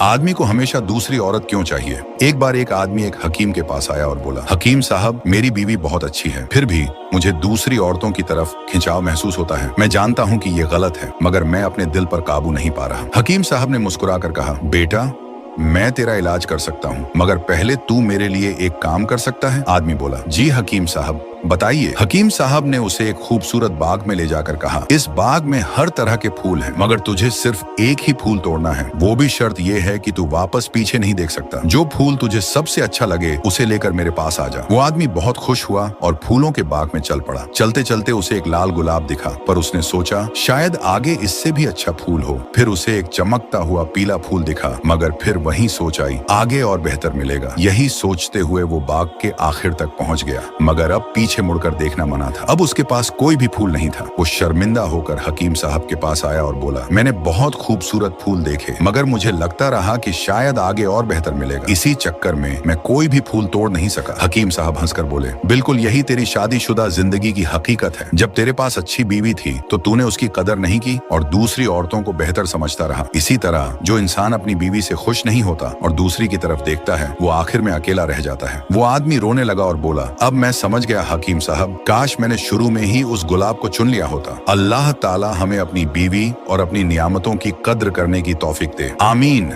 आदमी को हमेशा दूसरी औरत क्यों चाहिए? एक बार एक आदमी एक हकीम के पास आया और बोला, हकीम साहब, मेरी बीवी बहुत अच्छी है, फिर भी मुझे दूसरी औरतों की तरफ खिंचाव महसूस होता है। मैं जानता हूँ कि ये गलत है, मगर मैं अपने दिल पर काबू नहीं पा रहा। हकीम साहब ने मुस्कुराकर कहा, बेटा, मैं तेरा इलाज कर सकता हूँ, मगर पहले तू मेरे लिए एक काम कर सकता है? आदमी बोला, जी हकीम साहब, बताइए। हकीम साहब ने उसे एक खूबसूरत बाग में ले जाकर कहा, इस बाग में हर तरह के फूल हैं, मगर तुझे सिर्फ एक ही फूल तोड़ना है। वो भी शर्त यह है कि तू वापस पीछे नहीं देख सकता। जो फूल तुझे सबसे अच्छा लगे उसे लेकर मेरे पास आ जा। वो आदमी बहुत खुश हुआ और फूलों के बाग में चल पड़ा। चलते चलते उसे एक लाल गुलाब दिखा, पर उसने सोचा शायद आगे इससे भी अच्छा फूल हो। फिर उसे एक चमकता हुआ पीला फूल दिखा, मगर फिर वही सोच आई, आगे और बेहतर मिलेगा। यही सोचते हुए वो बाग के आखिर तक पहुंच गया, मगर अब पीछे मुड़कर देखना मना था। अब उसके पास कोई भी फूल नहीं था। वो शर्मिंदा होकर हकीम साहब के पास आया और बोला, मैंने बहुत खूबसूरत फूल देखे, मगर मुझे लगता रहा कि शायद आगे और बेहतर मिलेगा। इसी चक्कर में मैं कोई भी फूल तोड़ नहीं सका। हकीम साहब हंसकर बोले, बिल्कुल यही तेरी शादीशुदा जिंदगी की हकीकत है। जब तेरे पास अच्छी बीवी थी तो तूने उसकी कदर नहीं की और दूसरी औरतों को बेहतर समझता रहा। इसी तरह जो इंसान अपनी बीवी से खुश नहीं होता और दूसरी की तरफ देखता है, वो आखिर में अकेला रह जाता है। वो आदमी रोने लगा और बोला, अब मैं समझ गया हकीम साहब, काश मैंने शुरू में ही उस गुलाब को चुन लिया होता। अल्लाह ताला हमें अपनी बीवी और अपनी नियामतों की कद्र करने की तौफीक दे। आमीन।